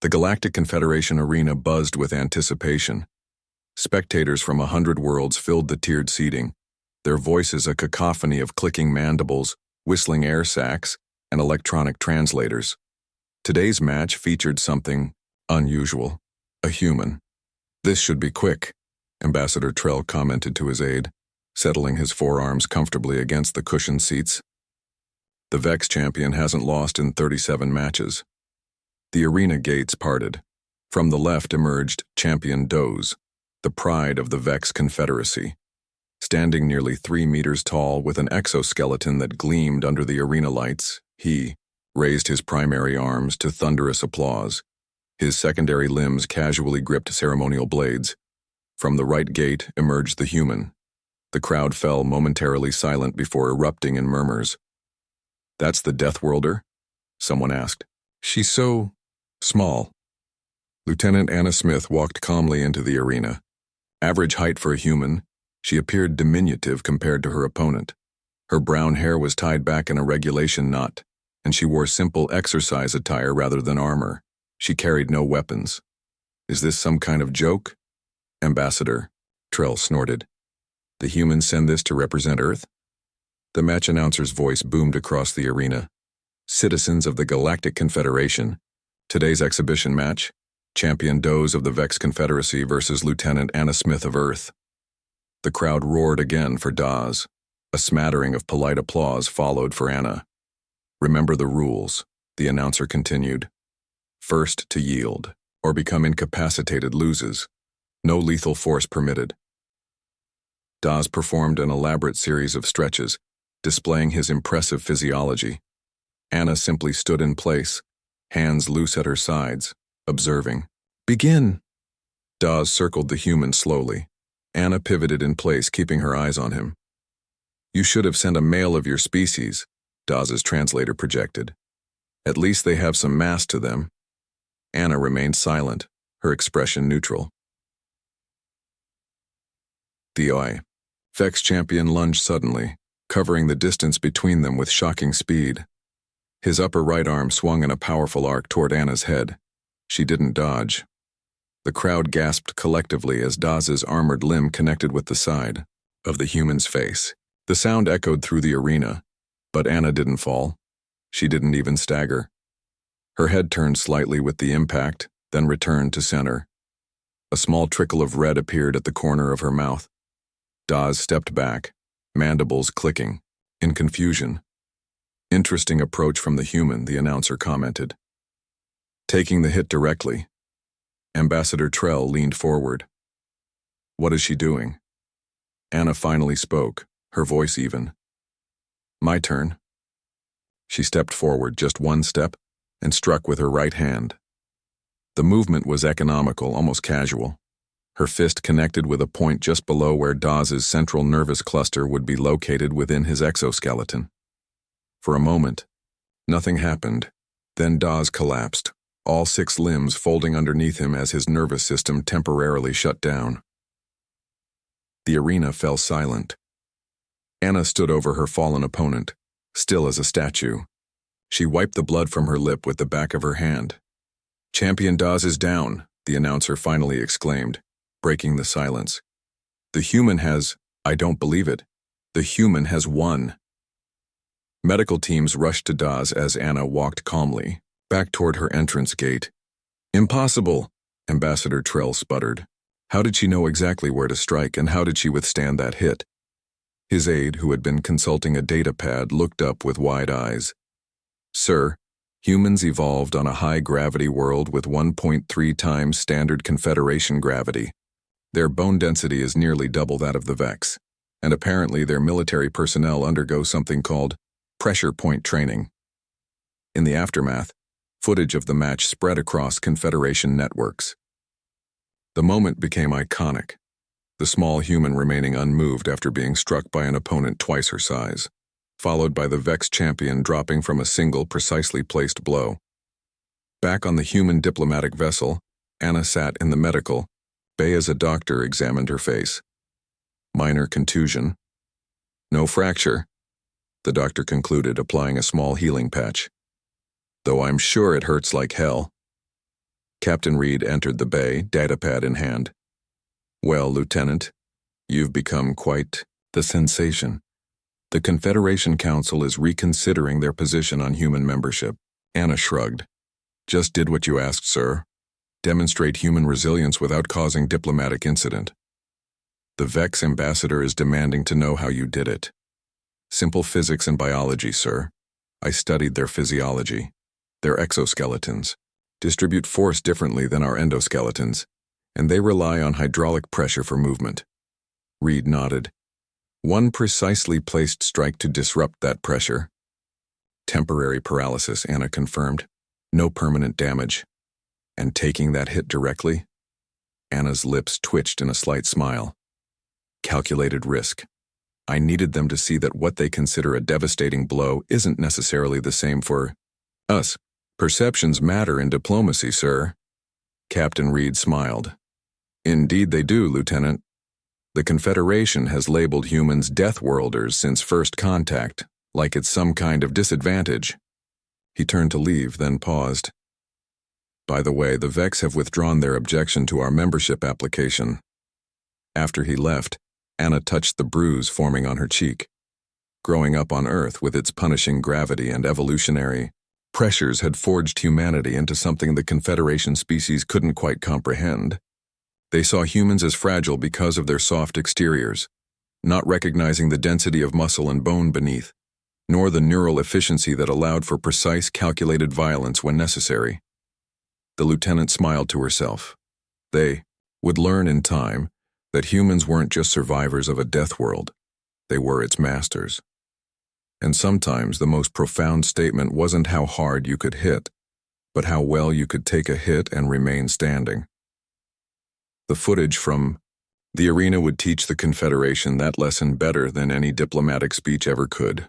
The Galactic Confederation arena buzzed with anticipation. Spectators from 100 worlds filled the tiered seating, their voices a cacophony of clicking mandibles, whistling air sacs, and electronic translators. Today's match featured something unusual, a human. "This should be quick," Ambassador Trell commented to his aide, settling his forearms comfortably against the cushioned seats. The Vex champion hasn't lost in 37 matches. The arena gates parted. From the left emerged Champion Doze, the pride of the Vex Confederacy. Standing nearly 3 meters tall with an exoskeleton that gleamed under the arena lights, he raised his primary arms to thunderous applause. His secondary limbs casually gripped ceremonial blades. From the right gate emerged the human. The crowd fell momentarily silent before erupting in murmurs. "That's the Deathworlder?" someone asked. "She's so small." Lieutenant Anna Smith walked calmly into the arena. Average height for a human, she appeared diminutive compared to her opponent. Her brown hair was tied back in a regulation knot, and she wore simple exercise attire rather than armor. She carried no weapons. "Is this some kind of joke?" "Ambassador," Trell snorted. "The humans send this to represent Earth?" The match announcer's voice boomed across the arena. "Citizens of the Galactic Confederation, today's exhibition match, Champion Doze of the Vex Confederacy versus Lieutenant Anna Smith of Earth." The crowd roared again for Daz. A smattering of polite applause followed for Anna. "Remember the rules," the announcer continued. "First to yield, or become incapacitated loses. No lethal force permitted." Daz performed an elaborate series of stretches, displaying his impressive physiology. Anna simply stood in place, hands loose at her sides, observing. "Begin!" Daz circled the human slowly. Anna pivoted in place, keeping her eyes on him. "You should have sent a male of your species," Daz's translator projected. "At least they have some mass to them." Anna remained silent, her expression neutral. The Vex champion lunged suddenly, covering the distance between them with shocking speed. His upper right arm swung in a powerful arc toward Anna's head. She didn't dodge. The crowd gasped collectively as Daz's armored limb connected with the side of the human's face. The sound echoed through the arena, but Anna didn't fall. She didn't even stagger. Her head turned slightly with the impact, then returned to center. A small trickle of red appeared at the corner of her mouth. Daz stepped back, mandibles clicking, in confusion. "Interesting approach from the human," the announcer commented. "Taking the hit directly." Ambassador Trell leaned forward. "What is she doing?" Anna finally spoke, her voice even. "My turn." She stepped forward just one step and struck with her right hand. The movement was economical, almost casual. Her fist connected with a point just below where Daz's central nervous cluster would be located within his exoskeleton. For a moment, nothing happened. Then Daz collapsed, all 6 limbs folding underneath him as his nervous system temporarily shut down. The arena fell silent. Anna stood over her fallen opponent, still as a statue. She wiped the blood from her lip with the back of her hand. "Champion Daz is down," the announcer finally exclaimed, breaking the silence. "The human has, I don't believe it, the human has won." Medical teams rushed to Daz as Anna walked calmly, back toward her entrance gate. "Impossible," Ambassador Trell sputtered. How did she know exactly where to strike, and how did she withstand that hit? His aide, who had been consulting a data pad, looked up with wide eyes. "Sir, humans evolved on a high-gravity world with 1.3 times standard Confederation gravity. Their bone density is nearly double that of the Vex, and apparently their military personnel undergo something called pressure point training." In the aftermath, footage of the match spread across Confederation networks. The moment became iconic, the small human remaining unmoved after being struck by an opponent twice her size, followed by the Vex champion dropping from a single precisely placed blow. Back on the human diplomatic vessel, Anna sat in the medical bay as a doctor examined her face. "Minor contusion. No fracture," the doctor concluded, applying a small healing patch. "Though I'm sure it hurts like hell." Captain Reed entered the bay, datapad in hand. Well, Lieutenant, you've become quite the sensation. The Confederation Council is reconsidering their position on human membership. Anna shrugged. Just did what you asked, sir. Demonstrate human resilience without causing diplomatic incident. The Vex ambassador is demanding to know how you did it. Simple physics and biology, sir. I studied their physiology. Their exoskeletons distribute force differently than our endoskeletons, and they rely on hydraulic pressure for movement. Reed nodded. One precisely placed strike to disrupt that pressure. Temporary paralysis, Anna confirmed. No permanent damage. And taking that hit directly? Anna's lips twitched in a slight smile. Calculated risk. I needed them to see that what they consider a devastating blow isn't necessarily the same for us. Perceptions matter in diplomacy, sir. Captain Reed smiled. Indeed they do, Lieutenant. The Confederation has labeled humans Deathworlders since first contact, like it's some kind of disadvantage. He turned to leave, then paused. By the way, the Vex have withdrawn their objection to our membership application. After he left, Anna touched the bruise forming on her cheek. Growing up on Earth with its punishing gravity and evolutionary pressures had forged humanity into something the Confederation species couldn't quite comprehend. They saw humans as fragile because of their soft exteriors, not recognizing the density of muscle and bone beneath, nor the neural efficiency that allowed for precise, calculated violence when necessary. The lieutenant smiled to herself. They would learn in time that humans weren't just survivors of a death world, they were its masters. And sometimes the most profound statement wasn't how hard you could hit, but how well you could take a hit and remain standing. The footage from the arena would teach the Confederation that lesson better than any diplomatic speech ever could.